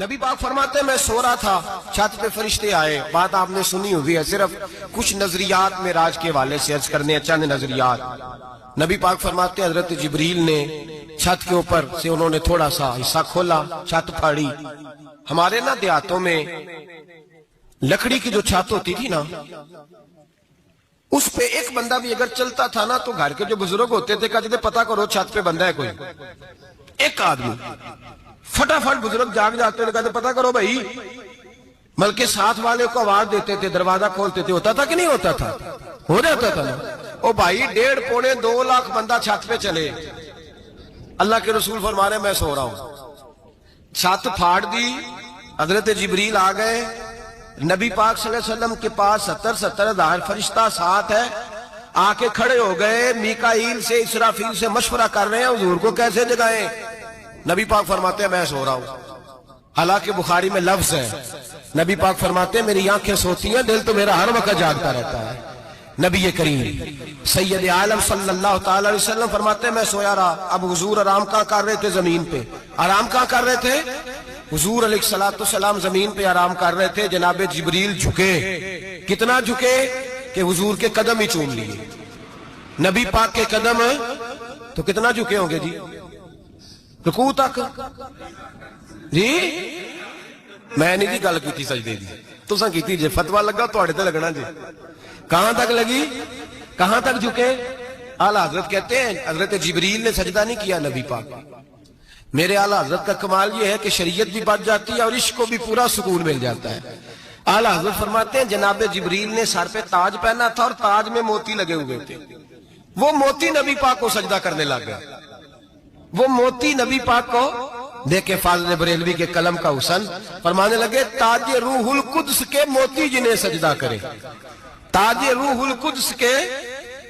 نبی پاک فرماتے ہیں میں سو رہا تھا، چھت پہ فرشتے آئے. بات آپ نے سنی ہوئی ہے، صرف کچھ نظریات میں راج کے حوالے سے عرض کرنے ہیں، چند نظریات. نبی پاک فرماتے ہیں حضرت جبریل نے چھت کے اوپر سے انہوں نے تھوڑا سا حصہ کھولا، چھت پھاڑی. ہمارے نا دیہاتوں میں لکڑی کی جو چھت ہوتی تھی نا، اس پہ ایک بندہ بھی اگر چلتا تھا نا تو گھر کے جو بزرگ ہوتے تھے کہتے تھے پتہ کرو چھت پہ بندہ ہے کوئی. ایک آدمی فٹافٹ بزرگ جاگ جاتے تھے، کہتے پتہ کرو بھائی. بلکہ ساتھ والے کو آواز دیتے تھے، دروازہ کھولتے تھے. ہوتا تھا کہ نہیں ہوتا تھا؟ ہو جاتا تھا نا. او بھائی 1.5 پونے 2 لاکھ بندہ چھت پہ چلے. اللہ کے رسول فرما رہے ہیں میں سو رہا ہوں. چھت پھاڑ دی، حضرت جبریل آ گئے. نبی پاک صلی اللہ علیہ وسلم کے پاس 70 ہزار فرشتہ ساتھ ہے، آ کے کھڑے ہو گئے. میکائیل سے اسرافیل سے مشورہ کر رہے ہیں حضور کو کیسے جگائیں. نبی پاک فرماتے ہیں میں سو رہا ہوں. حالانکہ بخاری میں لفظ ہے، نبی پاک فرماتے ہیں میری آنکھیں سوتی ہیں، دل تو میرا ہر وقت جاگتا رہتا ہے. نبی کریم سید عالم صلی اللہ تعالی علیہ وسلم فرماتے ہیں میں سویا رہا. اب حضور آرام کہاں کر رہے تھے؟ زمین پہ. آرام کہاں کر رہے تھے؟ حضور علیہ السلام زمین پہ آرام کر رہے تھے. جناب جبریل جھکے. کتنا جھکے کہ حضور کے قدم ہی چوم لیے. نبی پاک کے قدم تو کتنا جھکے ہوں گے جی؟ رکوع تک. جی میں نہیں جی گل کی سجدے دی، تساں کیتی جی. فتویٰ لگا تواڈے تے لگنا جی. کہاں تک لگی؟ کہاں تک جھکے؟ اعلیٰ حضرت کہتے ہیں حضرت جبریل نے سجدہ نہیں کیا نبی پاک. میرے اعلیٰ حضرت کا کمال یہ ہے کہ شریعت بھی بچ جاتی ہے اور عشق کو بھی پورا سکون مل جاتا ہے. اعلیٰ حضرت فرماتے ہیں جناب جبریل نے سر پہ تاج پہنا تھا اور تاج میں موتی لگے ہوئے تھے. وہ موتی نبی پاک کو سجدہ کرنے لگ گیا. وہ موتی نبی پاک کو دیکھے. فاضل بریلوی کے قلم کا حسن فرمانے لگے تاج روح القدس کے موتی جنہیں سجدہ کرے. تاج روح القدس کے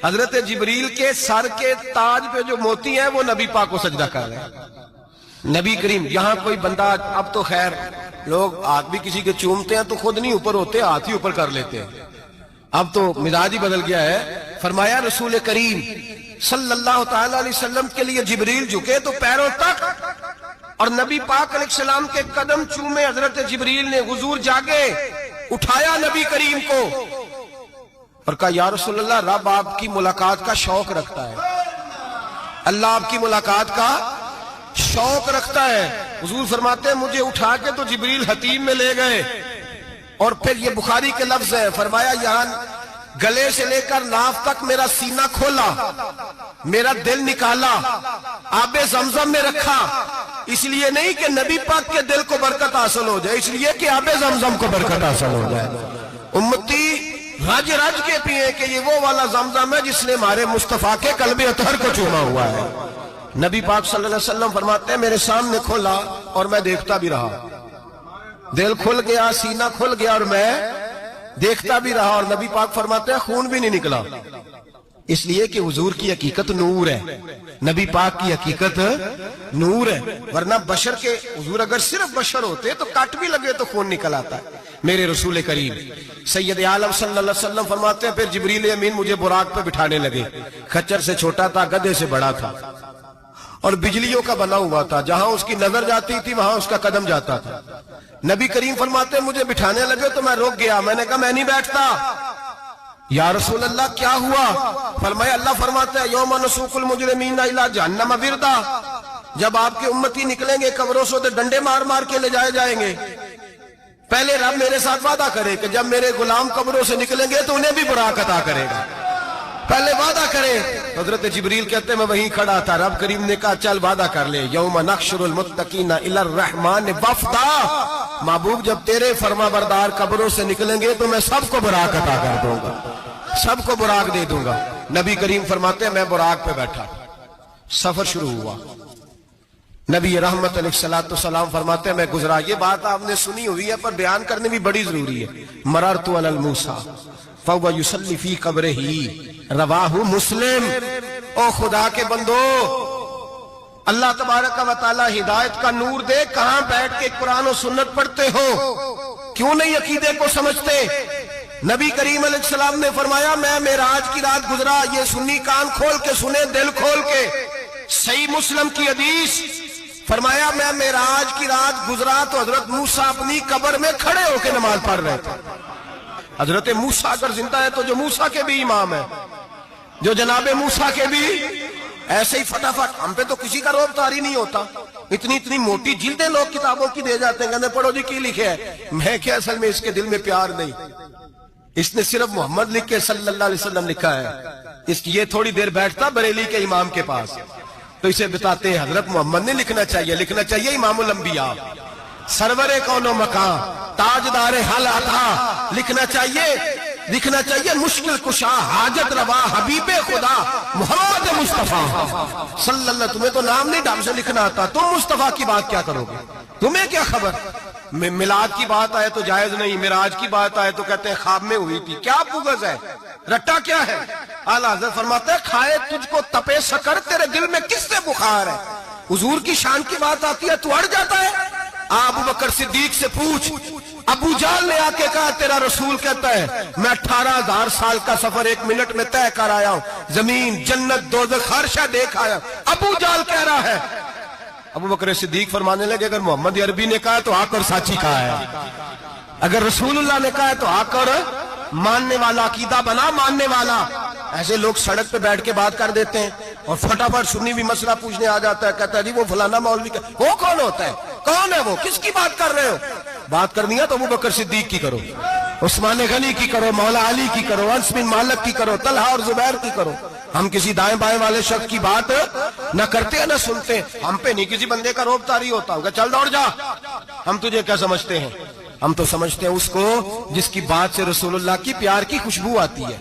حضرت جبریل کے سر کے تاج پہ جو موتی ہیں وہ نبی پاک کو سجدہ کر رہے ہیں. نبی کریم یہاں کوئی بندہ، اب تو خیر لوگ ہاتھ بھی کسی کے چومتے ہیں تو خود نہیں اوپر ہوتے، ہاتھ ہی اوپر کر لیتے ہیں. اب تو مزاج ہی بدل گیا ہے. فرمایا رسول کریم صلی اللہ تعالی علیہ وسلم کے لیے جبریل جھکے تو پیروں تک، اور نبی پاک علیہ السلام کے قدم چومے. حضرت جبریل نے حضور جاگے، اٹھایا نبی کریم کو اور کہا یا رسول اللہ رب آپ کی ملاقات کا شوق رکھتا ہے. اللہ آپ کی ملاقات کا شوق رکھتا ہے. حضور فرماتے ہیں مجھے اٹھا کے تو جبریل حتیم میں لے گئے. اور پھر یہ بخاری کے لفظ ہے، فرمایا یہاں گلے سے لے کر ناف تک میرا سینہ کھولا، میرا دل نکالا، آب زمزم میں رکھا. اس لیے نہیں کہ نبی پاک کے دل کو برکت حاصل ہو جائے، اس لیے کہ آب زمزم کو برکت حاصل ہو جائے. امتی رج رج کے پیئے کہ یہ وہ والا زمزم ہے جس نے ہمارے مصطفیٰ کے قلب اطہر کو چوما ہوا ہے. نبی پاک صلی اللہ علیہ وسلم فرماتے ہیں میرے سامنے کھولا اور میں دیکھتا بھی رہا. دل کھل گیا، سینہ کھل گیا اور میں دیکھتا بھی رہا. اور نبی پاک فرماتے ہیں خون بھی نہیں نکلا، اس لیے کہ حضور کی حقیقت نور ہے. نبی پاک کی حقیقت نور ہے. ورنہ بشر کے حضور اگر صرف بشر ہوتے تو کٹ بھی لگے تو خون نکل آتا ہے. میرے رسول کریم سید عالم صلی اللہ علیہ وسلم فرماتے ہیں پھر جبریل امین مجھے براق پہ بٹھانے لگے. خچر سے چھوٹا تھا، گدھے سے بڑا تھا اور بجلیوں کا بنا ہوا تھا. جہاں اس کی نظر جاتی تھی وہاں اس کا قدم جاتا تھا. نبی کریم فرماتے ہیں مجھے بٹھانے لگے تو میں رک گیا. میں نے کہا میں نہیں بیٹھتا. یا رسول اللہ کیا ہوا؟ فرمایا اللہ فرماتے ہیں یوم نسوق المجرمین الی جہنم وردا. جب آپ کے امتی نکلیں گے قبروں سے تو ڈنڈے مار مار کے لے جائے جائیں گے. پہلے رب میرے ساتھ وعدہ کرے کہ جب میرے غلام قبروں سے نکلیں گے تو انہیں بھی براق عطا کرے گا. پہلے وعدہ کرے. حضرت جبریل کہتے ہیں میں وہیں کھڑا تھا. رب کریم نے کہا چل وعدہ کر لے. یوم نحشر المتقین الی الرحمن وفدا. محبوب جب تیرے فرما بردار قبروں سے نکلیں گے تو میں سب کو براق عطا کر دوں گا، سب کو براق دے دوں گا. نبی کریم فرماتے ہیں میں براق پہ بیٹھا. سفر شروع ہوا. نبی رحمت علیہ السلام فرماتے ہیں میں گزرا. یہ بات آپ نے سنی ہوئی ہے پر بیان کرنے بھی بڑی ضروری ہے. مررت علی الموسیٰ فَهُوَ يُصَلِّ فِي قَبْرِهِ رواہ مسلم. او خدا کے بندو، اللہ تبارک و تعالی ہدایت کا نور دے. کہاں بیٹھ کے قرآن و سنت پڑھتے ہو؟ کیوں نہیں عقیدے کو سمجھتے؟ نبی کریم علیہ السلام نے فرمایا میں معراج کی رات گزرا. یہ سنی کان کھول کے سنے، دل کھول کے. صحیح مسلم کی حدیث فرمایا میں معراج کی رات گزرا تو حضرت موسیٰ اپنی قبر میں کھڑے ہو کے نماز پڑھ رہے تھے. حضرت موسیٰ اگر زندہ ہے تو جو موسیٰ کے بھی امام ہے، جو جناب موسیٰ کے بھی ایسے ہی فٹافٹ. ہم پہ تو کسی کا روب طاری نہیں ہوتا. اتنی موٹی جلدیں لوگ کتابوں کی دے جاتے ہیں، کہتے ہیں پڑھو جی کی لکھے ہے. میں کیا اصل میں اس کے دل میں پیار نہیں. اس نے صرف محمد لکھ کے صلی اللہ علیہ وسلم لکھا ہے. اس کی یہ تھوڑی دیر بیٹھتا بریلی کے امام کے پاس تو اسے بتاتے ہیں حضرت محمد نے لکھنا چاہیے امام الانبیاء، سرور کون و مکان، تاجدار حل عطا. لکھنا چاہیے مشکل کشا، حاجت روا، حبیب خدا محمد مصطفیٰ صلی اللہ. تمہیں تو نام نہیں ڈھنگ سے لکھنا آتا، تم مصطفیٰ کی بات کیا کرو گے؟ تمہیں کیا خبر؟ میلاد کی بات آئے تو جائز نہیں، معراج کی بات آئے تو کہتے ہیں خواب میں ہوئی تھی. کیا بغض ہے؟ رٹا کیا ہے؟ اعلیٰ حضرت فرماتے ہیں کھائے تجھ کو تپے سکر، تیرے دل میں کس سے بخار ہے؟ حضور کی شان کی بات آتی ہے تو اڑ جاتا ہے. ابو بکر صدیق سے پوچھ، ابو جہل نے آ کے کہا تیرا رسول کہتا ہے میں 18,000 سال کا سفر 1 منٹ میں طے کر آیا ہوں، زمین جنت دوزخ ہر شے دیکھ آیا. ابو جہل کہہ رہا ہے. ابو بکر صدیق فرمانے لگے اگر محمد عربی نے کہا تو آ کر سچی کہا ہے، اگر رسول اللہ نے کہا ہے تو آ کر ماننے والا، عقیدہ بنا ماننے والا. ایسے لوگ سڑک پہ بیٹھ کے بات کر دیتے ہیں اور فٹافٹ سنی بھی مسئلہ پوچھنے آ جاتا ہے، کہتا ہے جی وہ فلانا مولوی کا. وہ کون ہوتا ہے؟ کون ہے وہ؟ کس کی بات کر رہے ہو؟ بات کرنی ہے تو ابو بکر صدیق کی کرو، عثمان غنی کی کرو، مولا علی کی کرو، انس بن مالک کی کرو، طلحہ اور زبیر کی کرو. ہم کسی دائیں بائیں والے شخص کی بات نہ کرتے ہیں نہ سنتے. ہم پہ نہیں کسی بندے کا روب طاری ہوتا ہوگا چل دوڑ جا. ہم تجھے کیا سمجھتے ہیں؟ ہم تو سمجھتے ہیں اس کو جس کی بات سے رسول اللہ کی پیار کی خوشبو آتی ہے،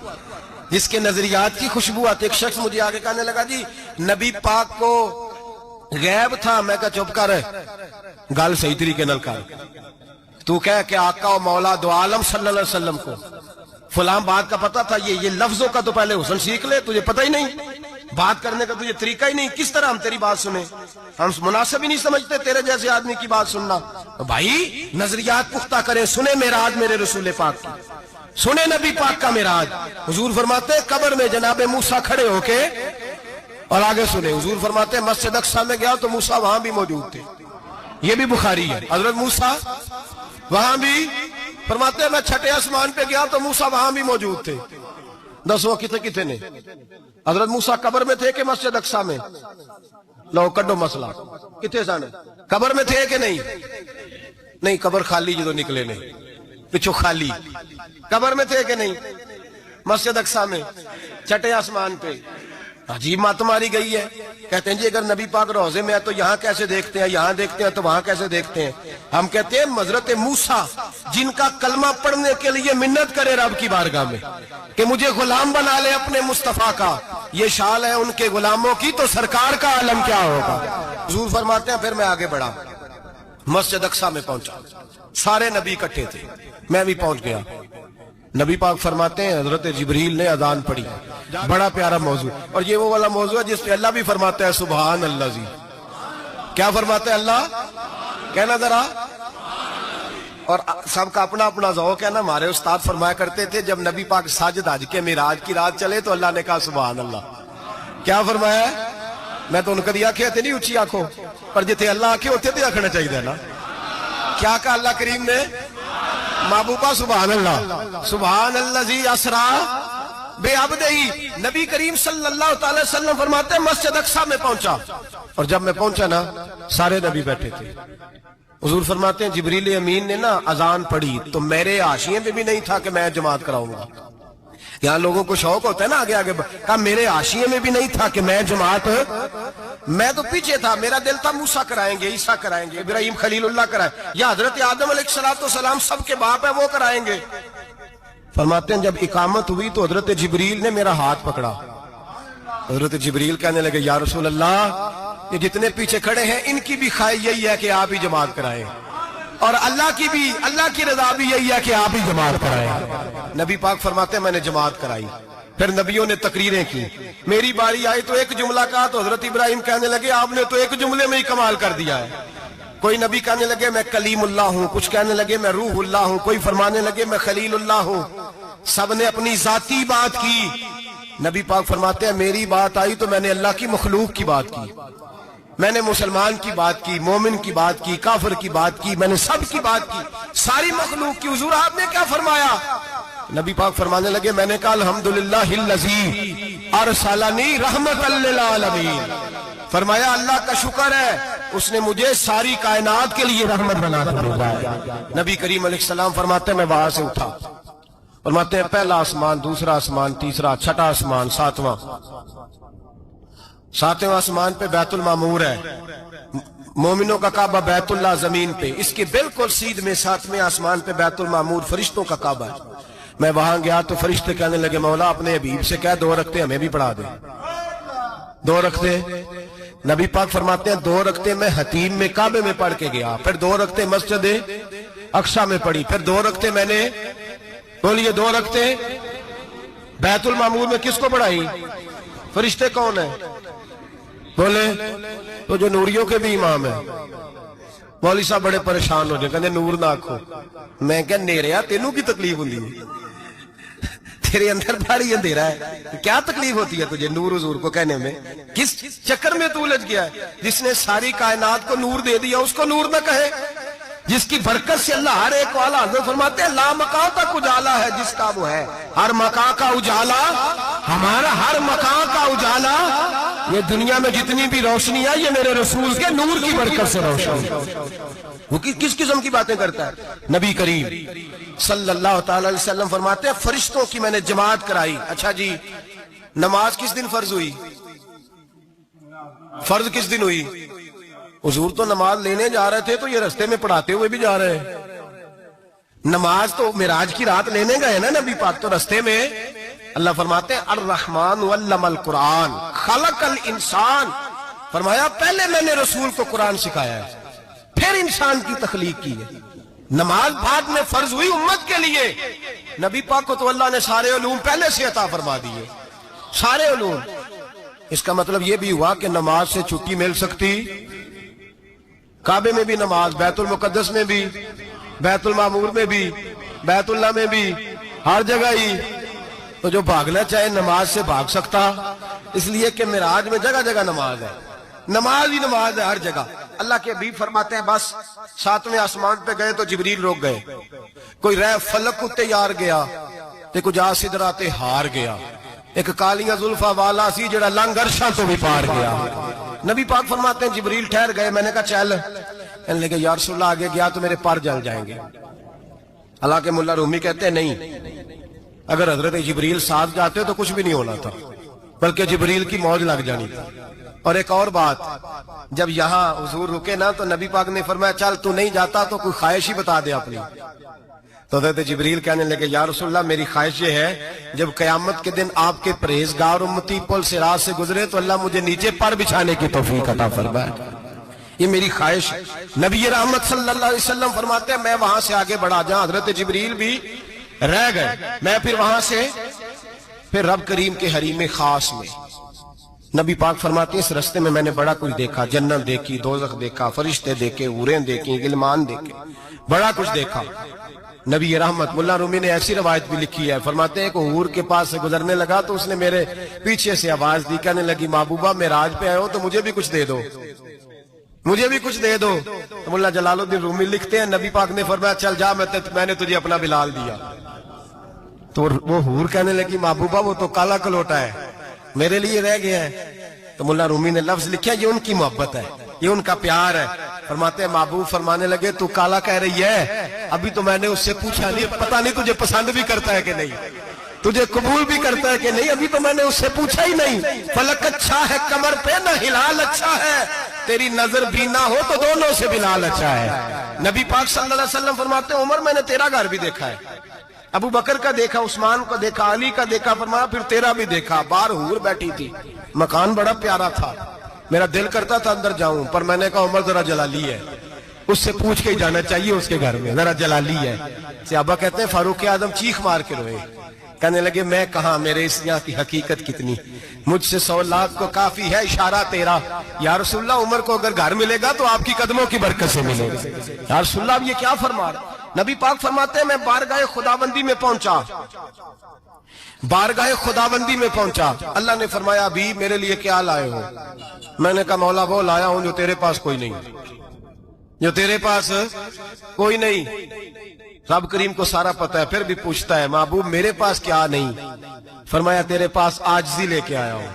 جس کے نظریات کی خوشبو آتی ہے. ایک شخص مجھے آگے کہنے لگا جی نبی پاک کو غیب تھا. میں کہا چپ کر، گل صحیح طریقے نال کر. تو کہہ کہ آقا و مولا دو عالم صلی اللہ علیہ وسلم کو فلاں بات کا پتہ تھا. یہ لفظوں کا تو پہلے حسن سیکھ لے، تجھے پتہ ہی نہیں، بات کرنے کا تجھے طریقہ ہی نہیں. کس طرح ہم تیری بات سنیں؟ ہم مناسب ہی نہیں سمجھتے تیرے جیسے آدمی کی بات سننا. بھائی نظریات پختہ کریں. سنیں معراج میرے رسول پاک کی، سنیں نبی پاک کا معراج. حضور فرماتے ہیں قبر میں جناب موسیٰ کھڑے ہو کے، اور آگے سنیں حضور فرماتے ہیں مسجد اقصی میں گیا تو موسیٰ وہاں بھی موجود تھے. یہ بھی بخاری ہے. حضرت موسیٰ وہاں بھی فرماتے ہیں میں 6 آسمان پہ گیا تو موسیٰ وہاں بھی موجود تھے. دسو کتنے نے؟ حضرت موسیٰ قبر میں تھے کہ مسجد اقصی میں؟ لو کڈو مسئلہ. کتنے سن؟ قبر میں تھے کہ نہیں؟ نہیں قبر خالی جدو نکلے نہیں پچھو خالی. قبر میں تھے کہ نہیں؟ مسجد اقصی میں 6 آسمان پہ. عجیب مات ماری گئی ہے. کہتے ہیں جی اگر نبی پاک روزے میں ہے تو یہاں کیسے دیکھتے ہیں، یہاں دیکھتے ہیں تو وہاں کیسے دیکھتے ہیں؟ ہم کہتے ہیں حضرت موسیٰ جن کا کلمہ پڑھنے کے لیے منت کرے رب کی بارگاہ میں کہ مجھے غلام بنا لے اپنے مصطفیٰ کا، یہ شال ہے ان کے غلاموں کی، تو سرکار کا عالم کیا ہوگا؟ حضور فرماتے ہیں پھر میں آگے بڑھا، مسجد اقصی میں پہنچا. سارے نبی اکٹھے تھے، میں بھی پہنچ گیا. نبی پاک فرماتے ہیں حضرت جبریل نے اذان پڑھی. بڑا پیارا موضوع، اور یہ وہ والا موضوع ہے جس پہ اللہ بھی فرماتا ہے سبحان اللہ. جی کیا فرماتا ہے اللہ؟ کہنا ذرا. اور سب کا اپنا اپنا ذوق ہے نا. ہمارے استاد فرمایا کرتے تھے جب نبی پاک ساجد حج کے معراج کی رات چلے تو اللہ نے کہا سبحان اللہ. کیا فرمایا ہے؟ میں تو ان کو آنکھیں تھے نہیں اچھی آنکھوں پر جتنے اللہ آنکھیں ہوتے تھے آنکھنا چاہیے نا. کیا کہا اللہ کریم نے؟ محبوبہ سبحان اللہ. سبحان الذی اسرا بے عبدہی. نبی کریم صلی اللہ تعالی وسلم فرماتے ہیں مسجد اقصی میں پہنچا، اور جب میں پہنچا نا سارے نبی بیٹھے تھے. حضور فرماتے ہیں جبریل امین نے نا اذان پڑھی تو میرے حاشیے میں بھی نہیں تھا کہ میں جماعت کراؤں گا. یہاں لوگوں کو شوق ہوتا ہے نا آگے آگے. کہا میرے حاشیے میں بھی نہیں تھا کہ میں جماعت، میں تو پیچھے تھا. میرا دل تھا موسیٰ کرائیں گے، عیسیٰ کرائیں گے، ابراہیم خلیل اللہ کرائیں، یا حضرت آدم علیہ السلام سب کے باپ ہے وہ کرائیں گے. فرماتے ہیں جب اقامت ہوئی تو حضرت جبریل نے میرا ہاتھ پکڑا. حضرت جبریل کہنے لگے یا رسول اللہ یہ جتنے پیچھے کھڑے ہیں ان کی بھی خواہش یہی ہے کہ آپ ہی جماعت کرائیں، اور اللہ کی رضا بھی یہی ہے کہ آپ ہی جماعت کرائیں. نبی پاک فرماتے ہیں میں نے جماعت کرائی. پھر نبیوں نے تقریریں کی. میری باری آئی تو ایک جملہ کہا تو حضرت ابراہیم کہنے لگے آپ نے تو ایک جملے میں ہی کمال کر دیا ہے. کوئی نبی کہنے لگے میں کلیم اللہ ہوں، کچھ کہنے لگے میں روح اللہ ہوں، کوئی فرمانے لگے میں خلیل اللہ ہوں. سب نے اپنی ذاتی بات کی. نبی پاک فرماتے ہیں میری بات آئی تو میں نے اللہ کی مخلوق کی بات کی. میں نے مسلمان کی بات کی، مومن کی بات کی، کافر کی بات کی، میں نے سب کی بات کی، ساری مخلوق کی۔ حضور آپ نے کیا فرمایا؟ نبی پاک فرمانے لگے میں نے کہا الحمدللہ الذی ارسلنی رحمت للعالمین، فرمایا اللہ کا شکر ہے اس نے مجھے ساری کائنات کے لیے رحمت بنا کر بھیجا ہے۔ نبی کریم علیہ السلام فرماتے ہیں میں وہاں سے اٹھا، فرماتے ہیں پہلا آسمان، دوسرا آسمان، تیسرا، چھٹا آسمان، ساتواں آسمان پہ بیت المعمور ہے، مومنوں کا کعبہ بیت اللہ زمین پہ، اس کے بالکل سیدھ میں 7ویں آسمان پہ بیت المعمور فرشتوں کا کعبہ ہے۔ میں وہاں گیا تو فرشتے کہنے لگے مولا اپنے حبیب سے کہہ 2 رکعتیں ہمیں بھی پڑھا دے۔ 2 رکعتیں، نبی پاک فرماتے ہیں 2 رکعتیں میں حتیم میں کعبے میں پڑھ کے گیا، پھر 2 رکعتیں مسجد اقصی میں پڑھی، پھر 2 رکعتیں میں نے، بولیے 2 رکعتیں بیت المعمور میں کس کو پڑھائی؟ فرشتے کون ہیں؟ بولے تو جو نوریوں کے بھی امام ہیں۔ مولوی صاحب بڑے پریشان ہو جائے، کہنے نور نہ آکھو۔ میں کہ نیریا تینوں کی تکلیف ہوندی ہے، تیرے اندر بڑی اندھیرا ہے، کیا تکلیف ہوتی ہے تجھے نور حضور کو کہنے میں؟ کس چکر میں تو الجھ گیا ہے؟ جس نے ساری کائنات کو نور دے دیا اس کو نور نہ کہے؟ جس کی برکت سے اللہ ہر ایک والا، حضرت فرماتے ہیں لا مکان تک اجالا ہے جس کا وہ ہے، ہر مکان کا اجالا ہمارا، ہر مکان کا اجالا، یہ دنیا میں جتنی بھی روشنی ہے یہ میرے رسول کے نور کی برکت سے روشن ہے۔ وہ کس قسم کی باتیں کرتا ہے؟ نبی کریم صلی اللہ تعالی علیہ وسلم فرماتے ہیں فرشتوں کی میں نے جماعت کرائی۔ اچھا جی نماز کس دن فرض ہوئی؟ فرض کس دن ہوئی؟ حضور تو نماز لینے جا رہے تھے تو یہ رستے میں پڑھاتے ہوئے بھی جا رہے ہیں۔ نماز تو معراج کی رات لینے گئے نا نبی پاک، تو رستے میں اللہ فرماتے ہیں الرحمن علم القرآن خلق الانسان، فرمایا پہلے میں نے رسول کو قرآن سکھایا ہے پھر انسان کی تخلیق کی ہے۔ نماز بعد میں فرض ہوئی امت کے لیے، نبی پاک کو تو اللہ نے سارے علوم پہلے سے عطا فرما دیے، سارے علوم۔ اس کا مطلب یہ بھی ہوا کہ نماز سے چھٹی مل سکتی، کعبے میں بھی نماز، بیت المقدس میں بھی، بیت المعمور میں بھی، بیت اللہ میں بھی، ہر جگہ ہی۔ تو جو بھاگنا چاہے نماز سے بھاگ سکتا، اس لیے کہ معراج میں جگہ جگہ نماز ہے، نماز ہی نماز ہے ہر جگہ۔ اللہ کے حبیب فرماتے ہیں بس 7ویں آسمان پہ گئے تو جبریل روک گئے، کوئی رہ فلک اتے یار گیا تے کچھ آ سدرا تے ہار گیا، ایک کالیاں زلفا والا سی جڑا لنگ عرشاں تو بھی پار گیا۔ نبی پاک فرماتے ہیں جبریل ٹھہر گئے، میں نے کہا چل، کہنے لگے یا رسول اللہ آگے گیا تو میرے پر جل جائیں گے۔ حالانکہ ملا رومی کہتے ہیں نہیں، اگر حضرت جبریل ساتھ جاتے تو کچھ بھی نہیں ہونا تھا، بلکہ جبریل کی موج لگ جانی تھی۔ اور ایک اور بات، جب یہاں حضور رکے نا تو نبی پاک نے فرمایا چل تو نہیں جاتا تو کوئی خواہش ہی بتا دے اپنی۔ تو حضرت جبریل کہنے لگے یا رسول اللہ میری خواہش یہ ہے جب قیامت کے دن آپ کے پرہیزگار امتی پل صراط سے گزرے تو اللہ مجھے نیچے پر بچھانے کی توفیق عطا فرمائے، یہ میری خواہش ہے۔ نبی رحمت صلی اللہ علیہ وسلم فرماتے ہیں میں وہاں سے آگے بڑھا جاؤں، حضرت جبریل بھی رہ گئے، میں پھر وہاں سے پھر رب کریم کے حریم خاص میں۔ نبی پاک فرماتے ہیں اس رستے میں نے بڑا کچھ دیکھا، جنت دیکھی، دوزخ دیکھا، فرشتے دیکھے، حوریں دیکھی، غلمان دیکھے، بڑا کچھ دیکھا۔ نبی رحمت ملا رومی نے ایسی روایت بھی لکھی ہے، فرماتے ہیں کہ حور کے پاس سے گزرنے لگا تو اس نے میرے پیچھے سے آواز دی، کہنے لگی محبوبہ معراج پہ آئے ہو تو مجھے بھی کچھ دے دو، مجھے بھی کچھ دے دو۔ تو ملا جلال الدین رومی لکھتے ہیں نبی پاک نے فرمایا چل جا میں نے تجھے اپنا بلال دیا۔ تو وہ حور کہنے لگی محبوبہ وہ تو کالا کلوٹا ہے، میرے لیے رہ گیا ہے۔ تو ملا رومی نے لفظ لکھا یہ ان کی محبت ہے، یہ ان کا پیار ہے۔ فرماتے ہیں محبوب فرمانے لگے تو کالا کہہ رہی ہے، ابھی تو میں نے اس سے پوچھا نہیں، پتہ نہیں تجھے پسند بھی کرتا ہے کہ نہیں، تجھے قبول بھی کرتا ہے کہ نہیں، ابھی تو میں نے اس سے پوچھا ہی نہیں۔ فلک اچھا ہے کمر پہ نہ ہلال اچھا ہے، تیری نظر بھی نہ ہو تو دونوں سے بلال اچھا ہے۔ نبی پاک صلی اللہ علیہ وسلم فرماتے ہیں عمر میں نے تیرا گھر بھی دیکھا ہے، ابو بکر کا دیکھا، عثمان کا دیکھا، علی کا دیکھا، فرمایا پھر تیرا بھی دیکھا، باہر حور بیٹھی تھی، مکان بڑا پیارا تھا، میرا دل کرتا تھا اندر جاؤں، پر میں نے کہا عمر ذرا جلالی ہے، اس سے پوچھ کے جانا چاہیے اس کے گھر میں، ذرا جلالی ہے۔ صحابہ کہتے ہیں فاروق اعظم چیخ مار کے روئے، کہنے لگے میں کہاں، میرے اس یہاں کی حقیقت کتنی، مجھ سے 100 لاکھ کو کافی ہے اشارہ تیرا۔ یا رسول اللہ عمر کو اگر گھر ملے گا تو آپ کی قدموں کی برکت سے ملے گا۔ یا رسول اللہ اب یہ کیا فرما رہا؟ نبی پاک فرماتے ہیں میں بارگاہ خداوندی میں پہنچا، بارگاہ خداوندی میں پہنچا، اللہ نے فرمایا ابھی میرے لیے کیا لائے ہو؟ میں نے کہا مولا وہ لایا ہوں جو تیرے پاس کوئی نہیں، جو تیرے پاس کوئی نہیں۔ رب کریم کو سارا پتہ ہے، پھر بھی پوچھتا ہے محبوب میرے پاس کیا نہیں؟ فرمایا تیرے پاس عاجزی لے کے آیا ہوں،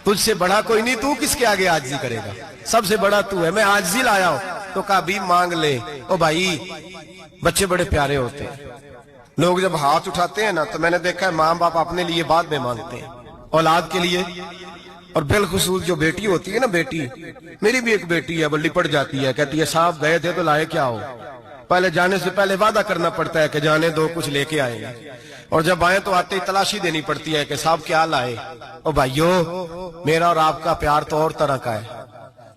تجھ سے بڑا کوئی نہیں، تو کس کے آگے عاجزی کرے گا، سب سے بڑا تو ہے، میں عاجزی لایا ہوں۔ تو کہا بھی مانگ لے۔ او بھائی بچے بڑے پیارے ہوتے ہیں، لوگ جب ہاتھ اٹھاتے ہیں نا تو میں نے دیکھا ہے ماں باپ اپنے لیے بعد میں مانگتے ہیں، اولاد کے لیے، اور بالخصوص جو بیٹی ہوتی ہے نا، بیٹی میری بھی ایک بیٹی ہے، بلڈی پڑ جاتی ہے، کہتی ہے صاحب گئے تھے تو لائے کیا ہو؟ پہلے جانے سے پہلے وعدہ کرنا پڑتا ہے کہ جانے دو کچھ لے کے آئیں گے، اور جب آئیں تو آتے ہی تلاشی دینی پڑتی ہے کہ صاحب کیا لائے۔ او بھائیو میرا اور آپ کا پیار تو اور طرح کا ہے،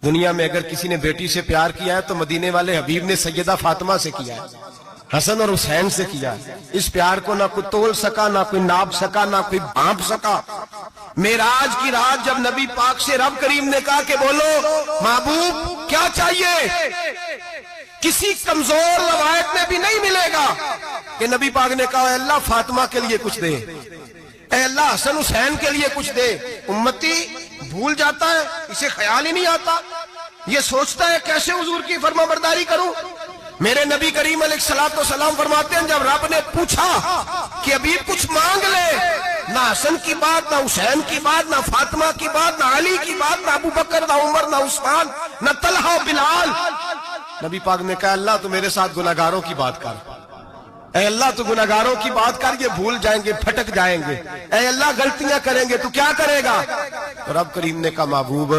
دنیا میں اگر کسی نے بیٹی سے پیار کیا ہے تو مدینے والے حبیب نے سیدہ فاطمہ سے کیا ہے، حسن اور حسین سے کیا ہے۔ اس پیار کو نہ کوئی تول سکا، نہ کوئی ناپ سکا، نہ کوئی بھانپ سکا۔ معراج کی رات جب نبی پاک سے رب کریم نے کہا کہ بولو محبوب کیا چاہیے، کسی کمزور روایت میں بھی نہیں ملے گا کہ نبی پاک نے کہا اے اللہ فاطمہ کے لیے کچھ دے، اے اللہ حسن حسین کے لیے کچھ دے۔ امتی بھول جاتا ہے، اسے خیال ہی نہیں آتا، یہ سوچتا ہے کیسے حضور کی فرما برداری کروں۔ میرے نبی کریم علیہ الصلوۃ والسلام فرماتے ہیں جب رب نے پوچھا کہ ابھی کچھ مانگ لے، نہ حسن کی بات، نہ حسین کی بات، نہ فاطمہ کی بات، نہ علی کی بات، نہ ابو بکر، نہ عمر، نہ عثمان، نہ طلحہ بلال، نبی پاک نے کہا اللہ تو میرے ساتھ گناہگاروں کی بات کر، اے اللہ تو گناہگاروں کی بات کر، یہ بھول جائیں گے، پھٹک جائیں گے، اے اللہ غلطیاں کریں گے تو کیا کرے گا؟ تو رب کریم نے کہا محبوب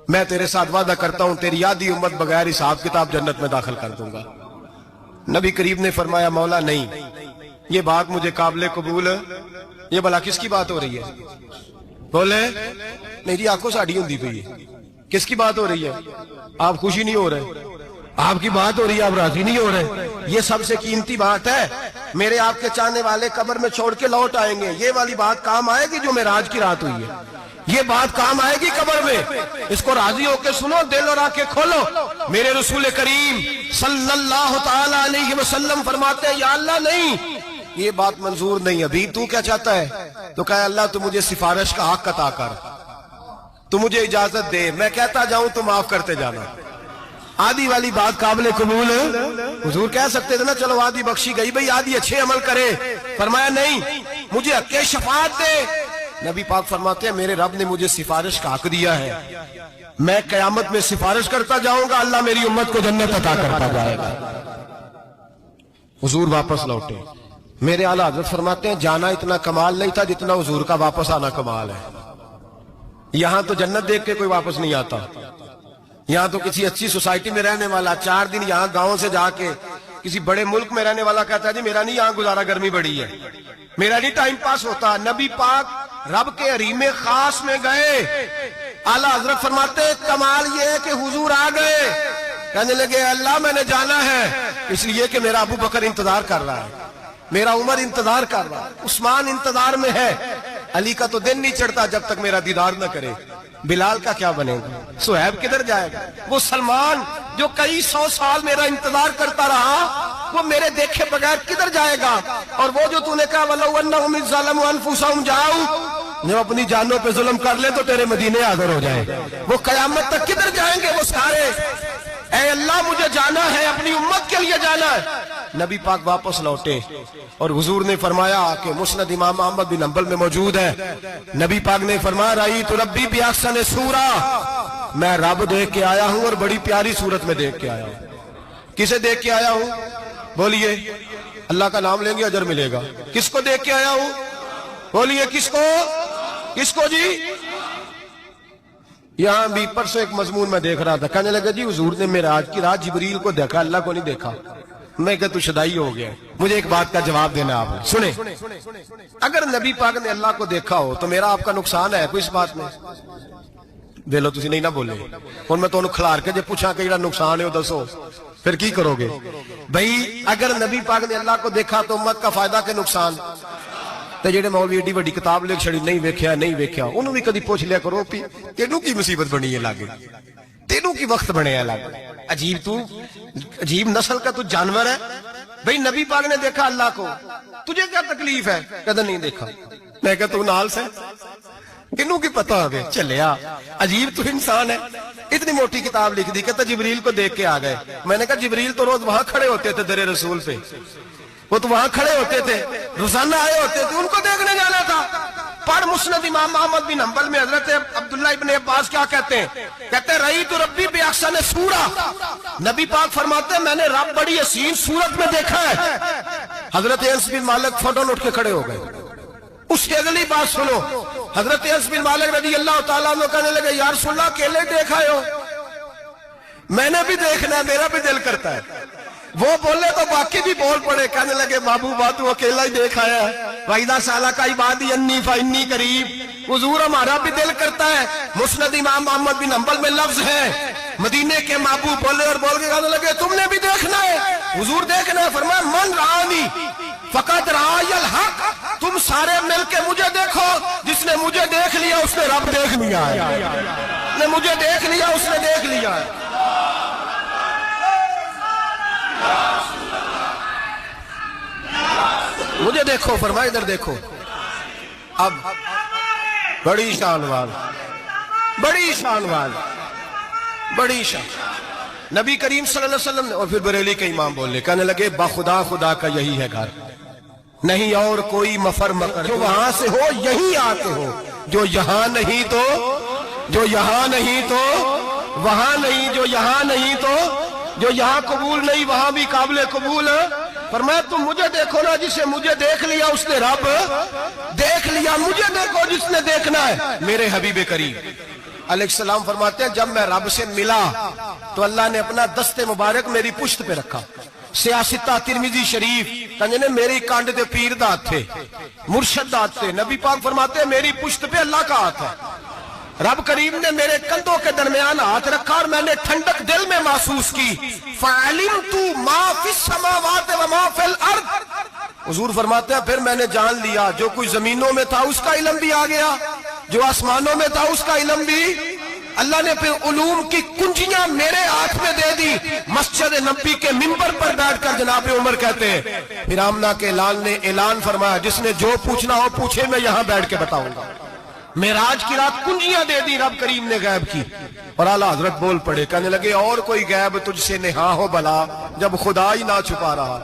میں تیرے ساتھ وعدہ کرتا ہوں تیری آدھی امت بغیر حساب کتاب جنت میں داخل کر دوں گا۔ نبی کریم نے فرمایا مولا نہیں، یہ بات مجھے قابل قبول ہے، یہ بھلا کس کی بات ہو رہی ہے؟ بولے میری آنکھوں سے اڑی ہوندی پئی ہے، کس کی بات ہو رہی ہے؟ آپ خوشی نہیں ہو رہے، آپ کی بات ہو رہی ہے، آپ راضی نہیں ہو رہے، یہ سب سے قیمتی بات ہے، میرے آپ کے چاہنے والے قبر میں چھوڑ کے لوٹ آئیں گے، یہ والی بات کام آئے گی جو معراج کی رات ہوئی ہے، یہ بات کام آئے گی قبر میں، اس کو راضی ہو کے سنو، دل اور آنکھیں کھولو۔ میرے رسول کریم صلی اللہ تعالی علیہ وسلم فرماتے ہیں یا اللہ نہیں، یہ بات منظور نہیں، ابھی تو کیا چاہتا ہے؟ تو کہا اللہ تو مجھے سفارش کا حق عطا کر، تو مجھے اجازت دے، میں کہتا جاؤں تو معاف کرتے جانا۔ آدھی والی بات قابل قبول ہے، حضور کہہ سکتے تھے نا چلو آدھی بخشی گئی بھئی آدھی اچھے عمل کرے، فرمایا نہیں مجھے حق شفاعت دے۔ نبی پاک فرماتے ہیں میرے رب نے مجھے سفارش کا حق دیا ہے، میں قیامت میں سفارش کرتا جاؤں گا، اللہ میری امت کو جنت عطا کرتا جائے گا۔ حضور واپس لوٹے، میرے اعلیٰ حضرت فرماتے ہیں جانا اتنا کمال نہیں تھا جتنا حضور کا واپس آنا کمال ہے۔ یہاں تو جنت دیکھ کے کوئی واپس نہیں آتا، یہاں تو کسی اچھی سوسائٹی میں رہنے والا 4 دن یہاں گاؤں سے جا کے کسی بڑے ملک میں رہنے والا کہتا ہے جی میرا نہیں یہاں گزارا، گرمی بڑی ہے، میرا نہیں ٹائم پاس ہوتا۔ نبی پاک رب کے حریم خاص میں گئے، اعلیٰ حضرت فرماتے ہیں کمال یہ ہے کہ حضور آ گئے، کہنے لگے اللہ میں نے جانا ہے، اس لیے کہ میرا ابو بکر انتظار کر رہا ہے، میرا عمر انتظار کر رہا ہے، عثمان انتظار میں ہے، علی کا تو دن نہیں چڑھتا جب تک میرا دیدار نہ کرے، بلال کا کیا بنے گا، صہیب کدھر جائے گا، وہ سلمان جو کئی 100 سال میرا انتظار کرتا رہا وہ میرے دیکھے بغیر کدھر جائے گا، اور وہ جو تو نے کہا وَلَوْ أَنَّهُمْ إِذْ ظَلَمُوا أَنفُسَهُمْ جَاءُوا، جو اپنی جانوں پہ ظلم کر لے تو تیرے مدینے حاضر ہو جائے، وہ قیامت تک کدھر جائیں گے وہ سارے، اے اللہ مجھے جانا ہے، اپنی امت کے لیے جانا ہے۔ نبی پاک واپس لوٹے اور حضور نے فرمایا کہ مسند امام احمد بن حنبل میں موجود ہے، نبی پاک نے فرمایا رأیت ربی بأحسن صورہ، میں رب دیکھ کے آیا ہوں اور بڑی پیاری صورت میں دیکھ کے آیا ہوں۔ کسے دیکھ کے آیا ہوں؟ بولیے، اللہ کا نام لیں گے اجر ملے گا۔ کس کو دیکھ کے آیا ہوں؟ بولیے کس کو؟ کس کو جی؟ یہاں بھی پرسوں ایک مضمون میں دیکھ رہا تھا، کہنے لگا جی حضور نے معراج کی رات جبریل کو دیکھا، اللہ کو نہیں دیکھا۔ میں کہا تو شدائی ہو گیا، مجھے ایک بات کا جواب دینا آپ سنیں، اگر نبی پاک نے اللہ کو دیکھا ہو تو میرا آپ کا نقصان ہے کوئی اس بات میں؟ دیلو تسی نہیں نہ بولے، اور میں تو انہوں کھلار کے جے پوچھا کہ یہ نقصان ہے وہ دسو، پھر کی کرو گے؟ بھئی اگر نبی پاک نے اللہ کو دیکھا تو امت کا فائدہ کہ نقصان؟ تے جڑے مولوی ایڈی وڈی کتاب لکھ چھڑی نہیں ویکھیا نہیں ویکھیا، انہوں بھی کدی پوچھ لیا کرو تینوں کی مصیبت بنی ہے لاگے، تینوں کی وقت بنے الگ. عجیب نسل کا تو جانور ہے بھئی. نبی پاک نے دیکھا اللہ کو, تجھے کیا تکلیف ہے؟ کہتا نہیں دیکھا. میں کہتا ہوں نال سے کنوں کی پتہ ہوگے چلیا. عجیب تو انسان ہے. اتنی موٹی کتاب لکھ دی, کہتا جبریل کو دیکھ کے آ گئے. میں نے کہا جبریل تو روز وہاں کھڑے ہوتے تھے در رسول پہ, وہ تو وہاں کھڑے ہوتے تھے, روزانہ آئے ہوتے تھے, ان کو دیکھنے جانا تھا. پڑھ مسند امام احمد بن حنبل میں حضرت عبداللہ ابن عباس کیا کہتے ہیں؟ کہتے ہیں رأیت ربی بأحسن سورہ. نبی پاک فرماتے ہیں میں نے رب بڑی حسین صورت میں دیکھا ہے. حضرت انس بن مالک فوراً اٹھ کے کھڑے ہو گئے. اس سے اگلی بات سنو, حضرت انس بن مالک رضی اللہ تعالیٰ عنہ کہنے لگے یا رسول اللہ اکیلے دیکھا ہو؟ میں نے بھی دیکھنا ہے, میرا بھی دل کرتا ہے. وہ بولے تو باقی بھی بول پڑے, کہنے لگے محبوبہ تو اکیلا ہی دیکھا ہے. وَإِذَا سَأَلَكَ عِبَادِي عَنِّي فَإِنِّي قَرِيبٌ. حضور ہمارا بھی دل کرتا ہے. مسند امام احمد بن حنبل میں لفظ ہے, مدینے کے محبوب بولے اور بول کے کہنے لگے تم نے بھی دیکھنا ہے؟ حضور دیکھنا ہے. فرمایا من رآنی فقط رآی الحق. تم سارے مل کے مجھے دیکھو, جس نے مجھے دیکھ لیا اس نے رب دیکھ لیا ہے. جس نے مجھے دیکھ لیا اس نے دیکھ لیا ہے. مجھے دیکھو, فرمایا ادھر دیکھو. اب بڑی شان وال, بڑی شان وال, بڑی شان. نبی کریم صلی اللہ علیہ وسلم نے, اور پھر بریلی کے امام بولے, کہنے لگے بخدا خدا کا یہی ہے گھر, نہیں اور کوئی مفر مکر. جو وہاں سے ہو یہی آتے ہو, جو یہاں نہیں تو, جو یہاں نہیں تو وہاں نہیں, جو یہاں نہیں تو, جو یہاں قبول نہیں وہاں بھی قابل قبول. فرمایا تم مجھے دیکھو نا, جسے مجھے دیکھ لیا اس نے رب دیکھ لیا. مجھے دیکھو جس نے دیکھنا ہے. میرے حبیب کریم علیہ السلام فرماتے ہیں جب میں رب سے ملا تو اللہ نے اپنا دست مبارک میری پشت پہ رکھا. سیاستہ ترمذی شریف کہنے نے میری کانڈ دے پیر دات تھے, مرشد دات تھے. نبی پاک فرماتے ہیں میری پشت پہ اللہ کا ہاتھ ہے. رب کریم نے میرے کندھوں کے درمیان ہاتھ رکھا اور میں نے ٹھنڈک دل میں محسوس کی. فَعَلِمْتُ مَا فِي السَّمَاوَاتِ وَمَا فِي الْأَرْضِ. حضور فرماتے ہیں پھر میں نے جان لیا جو کچھ زمینوں میں تھا اس کا علم بھی آ گیا, جو آسمانوں میں تھا اس کا علم بھی. اللہ نے پھر علوم کی کنجیاں میرے ہاتھ میں دے دی. مسجد نبی کے منبر پر بیٹھ کر جناب عمر کہتے ہیں پھر آمنہ کے لال نے اعلان فرمایا جس نے جو پوچھنا ہو پوچھے, میں یہاں بیٹھ کے بتاؤں گا. معراج کی رات کنجیاں دے دی رب کریم نے غیب کی. اور اعلیٰ حضرت بول پڑے, کہنے لگے اور کوئی غیب تجھ سے نہا ہو بلا جب خدا ہی نہ چھپا رہا.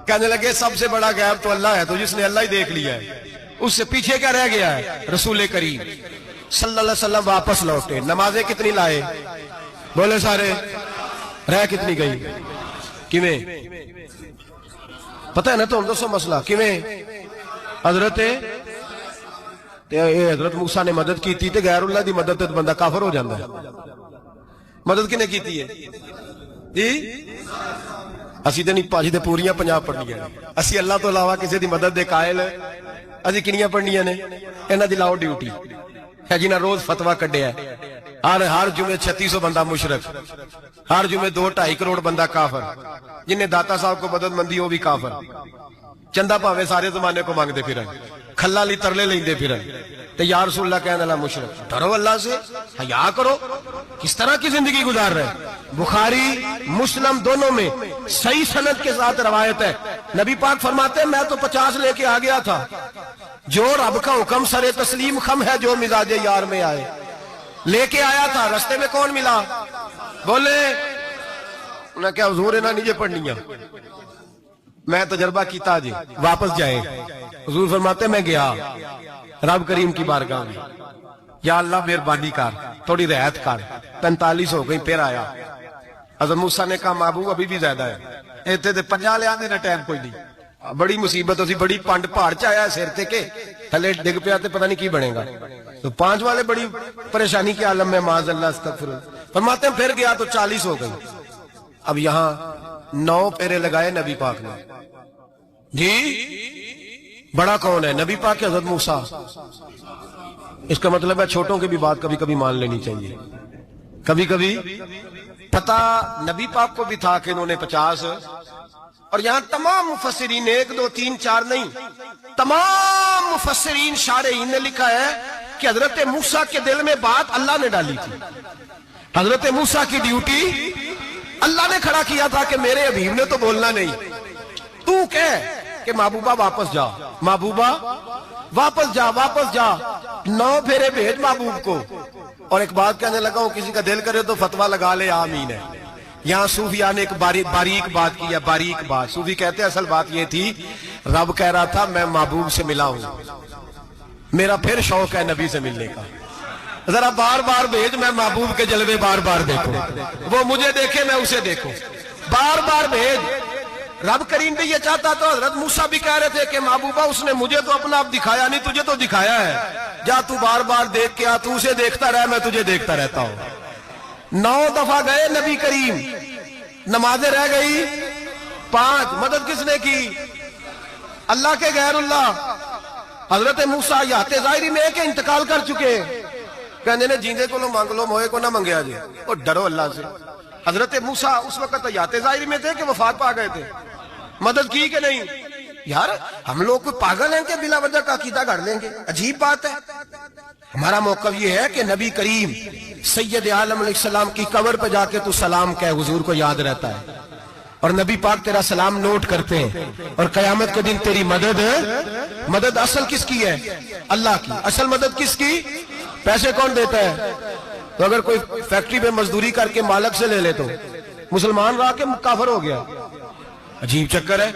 کہنے لگے سب سے بڑا غیب تو اللہ ہے, تو جس نے اللہ ہی دیکھ لیا ہے اس سے پیچھے کیا رہ گیا ہے. رسول کریم صلی اللہ علیہ وسلم واپس لوٹے. نمازیں کتنی لائے؟ بولے سارے. رہ کتنی گئی؟ کیویں پتہ ہے نا تو ہم دوسو مسئلہ کیویں. حضرت موسیٰ نے مدد کی تھی تے غیر اللہ دی مدد تے بندہ کافر ہو جاندہ ہے. مدد کنے کی تھی ہے جی؟ اسی تے نہیں پاجی تے پوریاں 50 پڑھنی ہیں. اسی اللہ تو علاوہ کسی دی مدد دے قائل اسی کنیاں پڑھنیاں نے. انہاں دی لاؤ ڈیوٹی ہے جنہ روز فتوہ کڈیا ہے. ہر جمعے 3600 بندہ مشرک, ہر جمعے 2-2.5 کروڑ بندہ کافر. جنہیں داتا صاحب کو مدد مندی وہ بھی کافر. چندہ پاوے سارے زمانے کو مانگتے پھر, کھلا لی ترلے لیندے پھر. تے یا رسول اللہ کہنے اللہ مشرک. ڈرو اللہ سے, حیا کرو. کس طرح کی زندگی گزار رہے. بخاری مسلم دونوں میں صحیح سند کے ساتھ روایت ہے. نبی پاک فرماتے ہیں میں تو 50 لے کے آ گیا تھا. جو رب کا حکم سر تسلیم خم ہے جو مزاج یار میں آئے. لے کے آیا تھا, رستے میں کون ملا؟ بولے انہیں کیا حضور انہاں نیجے پڑھنیاں, میں تجربہ کیتا جی واپس جائیں. حضور فرماتے میں گیا رب کریم کی بارگاہ میں, یا اللہ مہربانی کر تھوڑی رعایت کر. 45 ہو گئی. پھر آیا حضرت موسیٰ نے کہا محبوب ابھی بھی زیادہ ہے. ایتھے تے 50 لے آنے نہ ٹائم کوئی نہیں. بڑی مصیبت اسی بڑی پانڈ پہاڑ چ آیا سر تے کے تھلے ڈگ پیا تے پتہ نہیں کی بنے گا. تو 5 والے بڑی پریشانی کے عالم میں معاذ اللہ استغفر. فرماتے ہیں پھر گیا تو 40 ہو گئی. اب یہاں 9 پھیرے لگائے نبی پاک نے جی. بڑا کون ہے؟ نبی پاک حضرت موسیٰ. اس کا مطلب ہے چھوٹوں کی بھی بات کبھی کبھی مان لینی چاہیے. کبھی کبھی پتہ نبی پاک کو بھی تھا کہ انہوں نے 50. اور یہاں تمام مفسرین 1 2 3 4 نہیں, تمام مفسرین شارحین نے لکھا ہے کہ حضرت موسیٰ کے دل میں بات اللہ نے ڈالی تھی. حضرت موسیٰ کی ڈیوٹی اللہ نے کھڑا کیا تھا کہ میرے حبیب نے تو بولنا نہیں، تو کہہ کہ محبوبہ واپس جا، محبوبہ واپس جا، واپس جا، 9 پھیرے بھیج محبوب کو۔ اور ایک بات کہنے لگا ہوں، کسی کا دل کرے تو فتویٰ لگا لے، آمین ہے۔ یہاں صوفیاء نے ایک باریک بات کی ہے، باریک بات۔ صوفی کہتے ہیں اصل بات یہ تھی، رب کہہ رہا تھا میں محبوب سے ملا ہوں، میرا پھر شوق ہے نبی سے ملنے کا، ذرا بار بار بھیج، میں محبوب کے جلوے بار بار دیکھوں، وہ مجھے دیکھے میں اسے دیکھوں، بار بار بھیج۔ رب کریم بھی یہ چاہتا تو حضرت موسیٰ بھی کہہ رہے تھے کہ محبوبہ اس نے مجھے تو اپنا آپ دکھایا نہیں، تجھے تو دکھایا ہے، جا تو بار بار دیکھ کے آ، تو اسے دیکھتا رہ، میں تجھے دیکھتا رہتا ہوں۔ 9 دفعہ گئے نبی کریم، نمازیں رہ گئی 5، مدد کس نے کی؟ اللہ کے غیر اللہ۔ حضرت موسیٰ یات ظاہری میں کہ انتقال کر چکے، کہنے نے جیندے کو لو مانگ لو، موئے کو نہ منگیا جی، اور ڈرو اللہ سے۔ حضرت موسیٰ اس وقت یات ظاہری میں تھے کہ وفات پا گئے تھے، مدد کی کہ نہیں؟ یار ہم لوگ کوئی پاگل ہیں کہ بلا وجہ کا عقیدہ گھڑ لیں گے؟ عجیب بات ہے۔ ہمارا موقف یہ ہے کہ نبی کریم سید عالم علیہ السلام کی قبر پہ جا کے تو سلام کہے، حضور کو یاد رہتا ہے، اور نبی پاک تیرا سلام نوٹ کرتے ہیں، اور قیامت کے دن تیری مدد اصل کس کی ہے؟ اللہ کی۔ اصل مدد کس کی؟ پیسے کون دیتا ہے؟ تو اگر کوئی فیکٹری پہ مزدوری کر کے مالک سے لے لے تو مسلمان رہا کے کافر ہو گیا، عجیب چکر ہے۔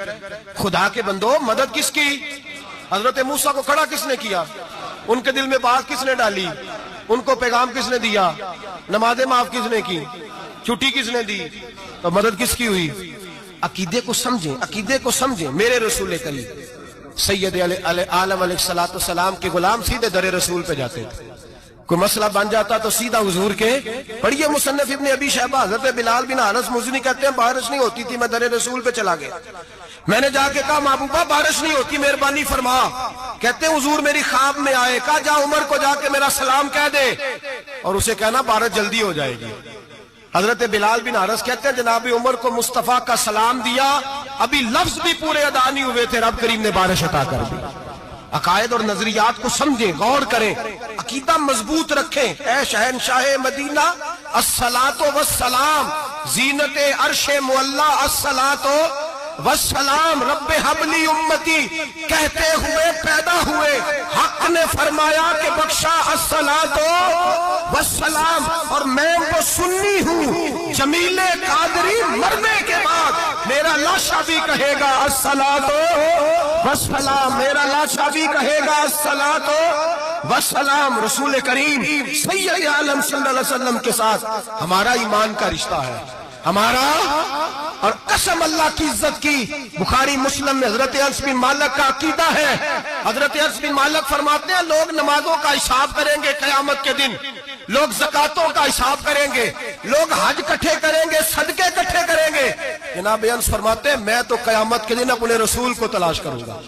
خدا کے بندو، مدد کس کی؟ حضرت موسیٰ کو کھڑا کس نے کیا؟ ان کے دل میں بات کس نے ڈالی؟ ان کو پیغام کس نے دیا؟ نمازیں معاف کس نے کی؟ چھٹی کس نے دی؟ تو مدد کس کی ہوئی؟ عقیدے کو سمجھیں، عقیدے کو سمجھیں۔ میرے رسول کریم سید عالم علیہ السلام کے غلام سیدھے در رسول پہ جاتے تھے، کوئی مسئلہ بن جاتا تو سیدھا حضور کے۔ پڑھیے مصنف ابن ابی شیبہ، حضرت بلال بن حارث مزنی کہتے ہیں بارش نہیں ہوتی تھی، میں در رسول پہ چلا گیا، میں نے جا کے کہا محبوبہ بارش نہیں ہوتی، مہربانی فرما۔ کہتے ہیں حضور میری خواب میں آئے، کہا جا عمر کو جا کے میرا سلام کہہ دے، اور اسے کہنا بارش جلدی ہو جائے گی۔ حضرت بلال بن حارث کہتے ہیں جناب عمر کو مصطفیٰ کا سلام دیا، ابھی لفظ بھی پورے ادا نہیں ہوئے تھے، رب کریم نے بارش عطا کر دی۔ عقائد اور نظریات کو سمجھیں، غور کریں، عقیدہ مضبوط رکھیں۔ اے شہنشاہ مدینہ الصلاۃ والسلام، زینت عرش معلی الصلاۃ والسلام، رب حبلی امتی کہتے ہوئے پیدا ہوئے، حق نے فرمایا کہ بخشا الصلاۃ والسلام، اور میں وہ سنی ہوں جمیل قادری مرنے کے بعد میرا لاشا بھی کہے گا الصلاۃ والسلام، میرا لاشا بھی کہے گا الصلاۃ والسلام۔ رسول کریم سید عالم صلی اللہ علیہ وسلم کے ساتھ ہمارا ایمان کا رشتہ ہے، ہمارا، اور قسم اللہ کی عزت کی، بخاری مسلم میں حضرت انس بن مالک کا عقیدہ ہے۔ حضرت انس بن مالک فرماتے ہیں لوگ نمازوں کا حساب کریں گے قیامت کے دن، لوگ زکاتوں کا حساب کریں گے، لوگ حج اکٹھے کریں گے، صدقے اکٹھے کریں گے۔ جناب انس فرماتے ہیں میں تو قیامت کے دن اپنے رسول کو تلاش کروں گا،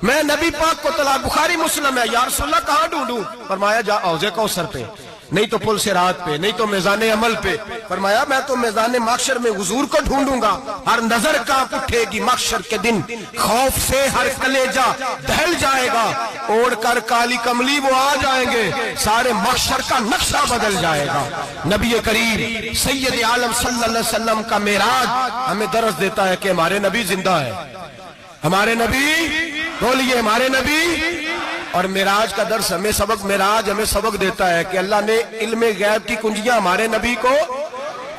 میں نبی پاک کو تلاش۔ بخاری مسلم ہے، یا رسول اللہ کہاں ڈھونڈوں؟ فرمایا جا حوض کوثر پہ، نہیں تو پل صراط پہ، نہیں تو میزان عمل پہ۔ فرمایا میں تو میزان محشر میں حضور کو ڈھونڈوں گا، ہر نظر کانپ اٹھے گی محشر کے دن، خوف سے ہر کلیجہ دہل جائے گا، اوڑھ کر کالی کملی وہ آ جائیں گے، سارے محشر کا نقشہ بدل جائے گا۔ نبی کریم سید عالم صلی اللہ علیہ وسلم کا معراج ہمیں درس دیتا ہے کہ ہمارے نبی زندہ ہے، ہمارے نبی، بولیے ہمارے نبی۔ اور معراج کا درس ہمیں معراج ہمیں سبق دیتا ہے کہ اللہ نے علم غیب کی کنجیاں ہمارے نبی کو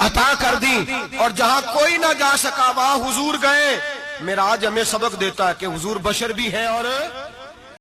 عطا کر دی، اور جہاں کوئی نہ جا سکا وہاں حضور گئے۔ معراج ہمیں سبق دیتا ہے کہ حضور بشر بھی ہیں اور